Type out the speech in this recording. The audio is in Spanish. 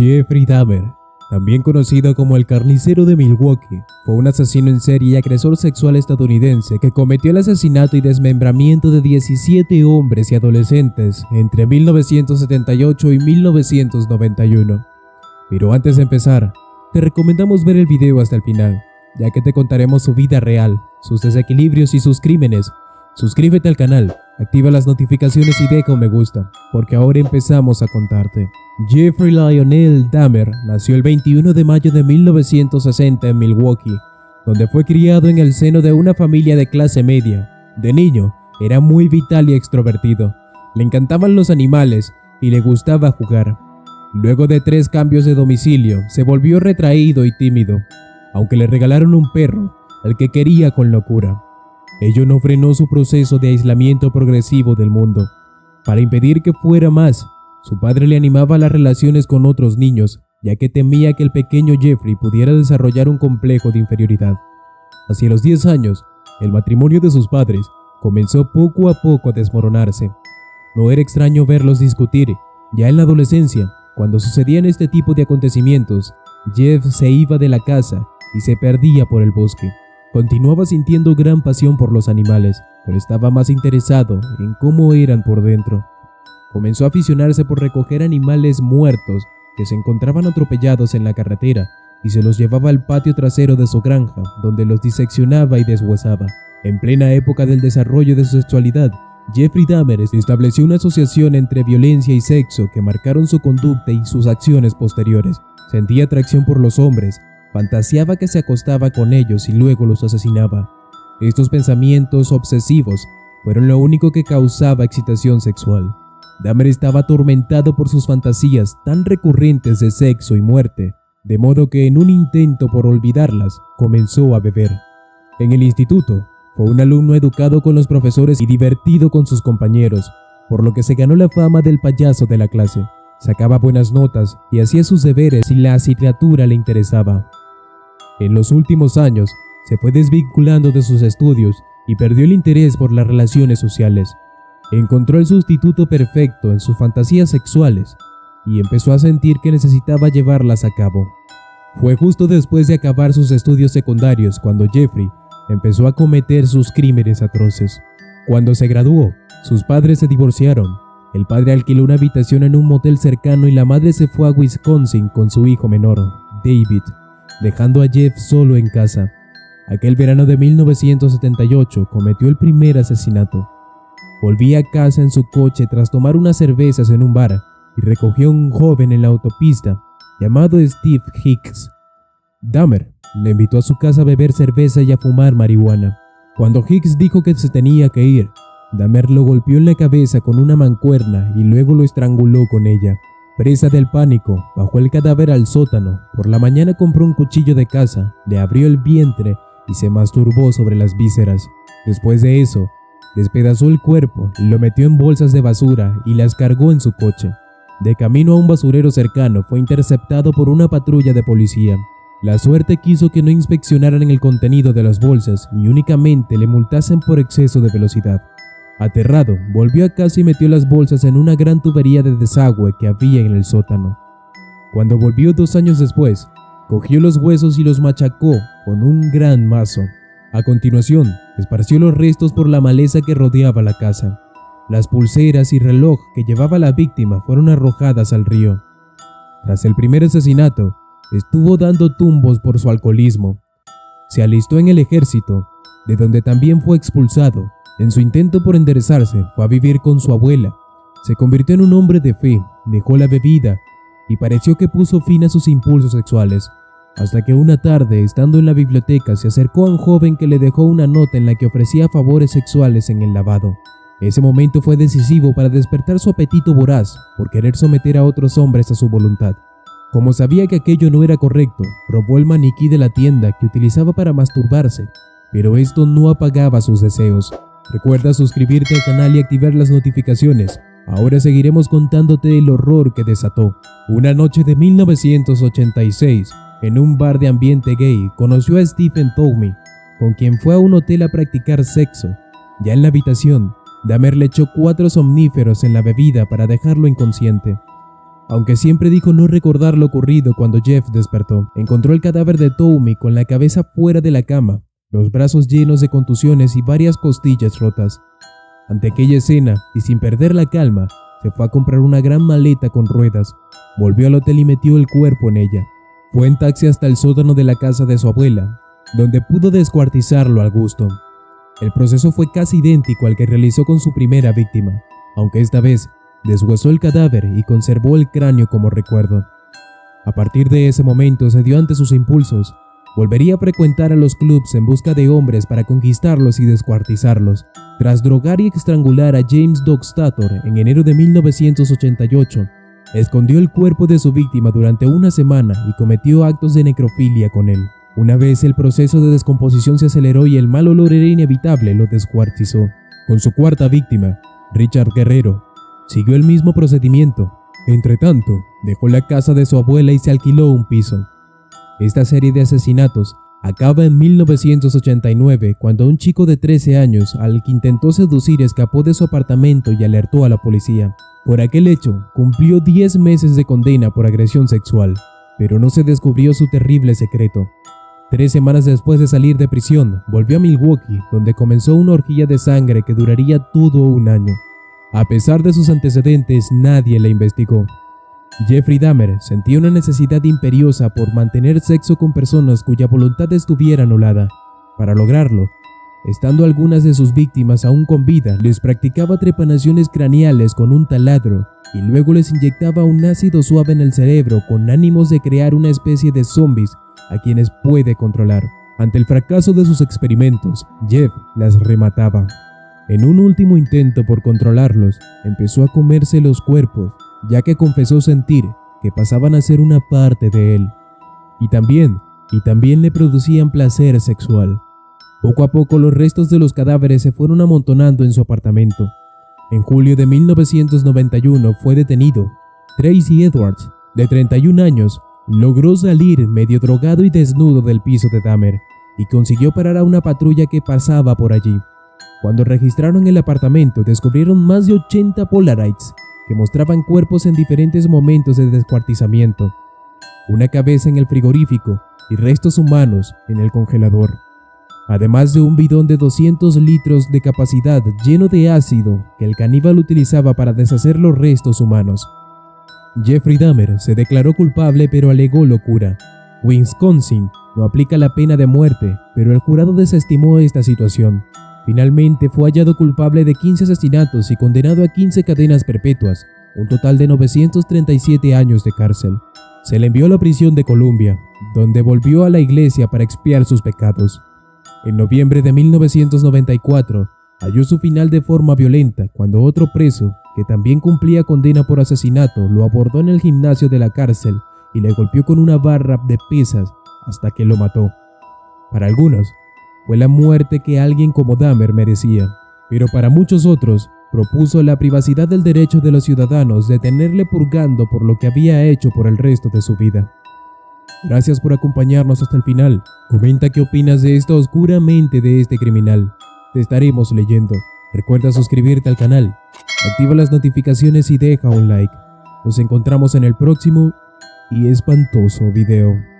Jeffrey Dahmer, también conocido como el carnicero de Milwaukee, fue un asesino en serie y agresor sexual estadounidense que cometió el asesinato y desmembramiento de 17 hombres y adolescentes entre 1978 y 1991. Pero antes de empezar, te recomendamos ver el video hasta el final, ya que te contaremos su vida real, sus desequilibrios y sus crímenes. Suscríbete al canal, activa las notificaciones y deja un me gusta, porque ahora empezamos a contarte. Jeffrey Lionel Dahmer nació el 21 de mayo de 1960 en Milwaukee, donde fue criado en el seno de una familia de clase media. De niño, era muy vital y extrovertido, le encantaban los animales y le gustaba jugar. Luego de 3 cambios de domicilio, se volvió retraído y tímido, aunque le regalaron un perro, al que quería con locura. Ello no frenó su proceso de aislamiento progresivo del mundo. Para impedir que fuera más, su padre le animaba a las relaciones con otros niños, ya que temía que el pequeño Jeffrey pudiera desarrollar un complejo de inferioridad. Hacia los 10 años, el matrimonio de sus padres comenzó poco a poco a desmoronarse. No era extraño verlos discutir. Ya en la adolescencia, cuando sucedían este tipo de acontecimientos, Jeff se iba de la casa y se perdía por el bosque. Continuaba sintiendo gran pasión por los animales, pero estaba más interesado en cómo eran por dentro. Comenzó a aficionarse por recoger animales muertos que se encontraban atropellados en la carretera y se los llevaba al patio trasero de su granja, donde los diseccionaba y deshuesaba. En plena época del desarrollo de su sexualidad, Jeffrey Dahmer estableció una asociación entre violencia y sexo que marcaron su conducta y sus acciones posteriores. Sentía atracción por los hombres, fantaseaba que se acostaba con ellos y luego los asesinaba. Estos pensamientos obsesivos fueron lo único que causaba excitación sexual. Dahmer estaba atormentado por sus fantasías tan recurrentes de sexo y muerte, de modo que en un intento por olvidarlas, comenzó a beber. En el instituto, fue un alumno educado con los profesores y divertido con sus compañeros, por lo que se ganó la fama del payaso de la clase. Sacaba buenas notas y hacía sus deberes si la asignatura le interesaba. En los últimos años, se fue desvinculando de sus estudios y perdió el interés por las relaciones sociales. Encontró el sustituto perfecto en sus fantasías sexuales y empezó a sentir que necesitaba llevarlas a cabo. Fue justo después de acabar sus estudios secundarios cuando Jeffrey empezó a cometer sus crímenes atroces. Cuando se graduó, sus padres se divorciaron. El padre alquiló una habitación en un motel cercano y la madre se fue a Wisconsin con su hijo menor, David, dejando a Jeff solo en casa. Aquel verano de 1978 cometió el primer asesinato. Volvía a casa en su coche tras tomar unas cervezas en un bar y recogió a un joven en la autopista llamado Steve Hicks. Dahmer le invitó a su casa a beber cerveza y a fumar marihuana. Cuando Hicks dijo que se tenía que ir, Dahmer lo golpeó en la cabeza con una mancuerna y luego lo estranguló con ella. Presa del pánico, bajó el cadáver al sótano. Por la mañana compró un cuchillo de caza, le abrió el vientre y se masturbó sobre las vísceras. Después de eso, despedazó el cuerpo, lo metió en bolsas de basura y las cargó en su coche. De camino a un basurero cercano, fue interceptado por una patrulla de policía. La suerte quiso que no inspeccionaran el contenido de las bolsas y únicamente le multasen por exceso de velocidad. Aterrado, volvió a casa y metió las bolsas en una gran tubería de desagüe que había en el sótano. Cuando volvió 2 años después, cogió los huesos y los machacó con un gran mazo. A continuación, esparció los restos por la maleza que rodeaba la casa. Las pulseras y reloj que llevaba la víctima fueron arrojadas al río. Tras el primer asesinato, estuvo dando tumbos por su alcoholismo. Se alistó en el ejército, de donde también fue expulsado. En su intento por enderezarse, fue a vivir con su abuela. Se convirtió en un hombre de fe, dejó la bebida y pareció que puso fin a sus impulsos sexuales. Hasta que una tarde, estando en la biblioteca, se acercó a un joven que le dejó una nota en la que ofrecía favores sexuales en el lavado. Ese momento fue decisivo para despertar su apetito voraz por querer someter a otros hombres a su voluntad. Como sabía que aquello no era correcto, probó el maniquí de la tienda que utilizaba para masturbarse, pero esto no apagaba sus deseos. Recuerda suscribirte al canal y activar las notificaciones. Ahora seguiremos contándote el horror que desató. Una noche de 1986, en un bar de ambiente gay, conoció a Stephen Toomey, con quien fue a un hotel a practicar sexo. Ya en la habitación, Dahmer le echó 4 somníferos en la bebida para dejarlo inconsciente. aunque siempre dijo no recordar lo ocurrido cuando Jeff despertó. Encontró el cadáver de Tommy con la cabeza fuera de la cama, los brazos llenos de contusiones y varias costillas rotas. Ante aquella escena, y sin perder la calma, se fue a comprar una gran maleta con ruedas, volvió al hotel y metió el cuerpo en ella. Fue en taxi hasta el sótano de la casa de su abuela, donde pudo descuartizarlo al gusto. El proceso fue casi idéntico al que realizó con su primera víctima, aunque esta vez deshuesó el cadáver y conservó el cráneo como recuerdo. A partir de ese momento cedió ante sus impulsos. Volvería a frecuentar a los clubs en busca de hombres para conquistarlos y descuartizarlos. Tras drogar y estrangular a James Dockstader en enero de 1988, escondió el cuerpo de su víctima durante una semana y cometió actos de necrofilia con él. Una vez el proceso de descomposición se aceleró y el mal olor era inevitable, lo descuartizó. Con su cuarta víctima, Richard Guerrero, siguió el mismo procedimiento. Entretanto, dejó la casa de su abuela y se alquiló un piso. Esta serie de asesinatos acaba en 1989 cuando un chico de 13 años al que intentó seducir escapó de su apartamento y alertó a la policía. Por aquel hecho, cumplió 10 meses de condena por agresión sexual, pero no se descubrió su terrible secreto. 3 semanas después de salir de prisión, volvió a Milwaukee, donde comenzó una orgía de sangre que duraría todo un año. A pesar de sus antecedentes, nadie la investigó. Jeffrey Dahmer sentía una necesidad imperiosa por mantener sexo con personas cuya voluntad estuviera anulada. Para lograrlo, estando algunas de sus víctimas aún con vida, les practicaba trepanaciones craneales con un taladro y luego les inyectaba un ácido suave en el cerebro con ánimos de crear una especie de zombies a quienes puede controlar. Ante el fracaso de sus experimentos, Jeff las remataba. En un último intento por controlarlos, empezó a comerse los cuerpos, ya que confesó sentir que pasaban a ser una parte de él. Y también le producían placer sexual. Poco a poco los restos de los cadáveres se fueron amontonando en su apartamento. En julio de 1991 fue detenido. Tracy Edwards, de 31 años, logró salir medio drogado y desnudo del piso de Dahmer y consiguió parar a una patrulla que pasaba por allí. Cuando registraron el apartamento, descubrieron más de 80 Polaroids que mostraban cuerpos en diferentes momentos de descuartizamiento, una cabeza en el frigorífico y restos humanos en el congelador, además de un bidón de 200 litros de capacidad lleno de ácido que el caníbal utilizaba para deshacer los restos humanos. Jeffrey Dahmer se declaró culpable pero alegó locura. Wisconsin no aplica la pena de muerte, pero el jurado desestimó esta situación. Finalmente fue hallado culpable de 15 asesinatos y condenado a 15 cadenas perpetuas, un total de 937 años de cárcel. Se le envió a la prisión de Columbia, donde volvió a la iglesia para expiar sus pecados. En noviembre de 1994, halló su final de forma violenta cuando otro preso, que también cumplía condena por asesinato, lo abordó en el gimnasio de la cárcel y le golpeó con una barra de pesas hasta que lo mató. Para algunos, fue la muerte que alguien como Dahmer merecía, pero para muchos otros, propuso la privacidad del derecho de los ciudadanos de tenerle purgando por lo que había hecho por el resto de su vida. Gracias por acompañarnos hasta el final. Comenta qué opinas de esta oscura mente de este criminal. Te estaremos leyendo. Recuerda suscribirte al canal, activa las notificaciones y deja un like. Nos encontramos en el próximo y espantoso video.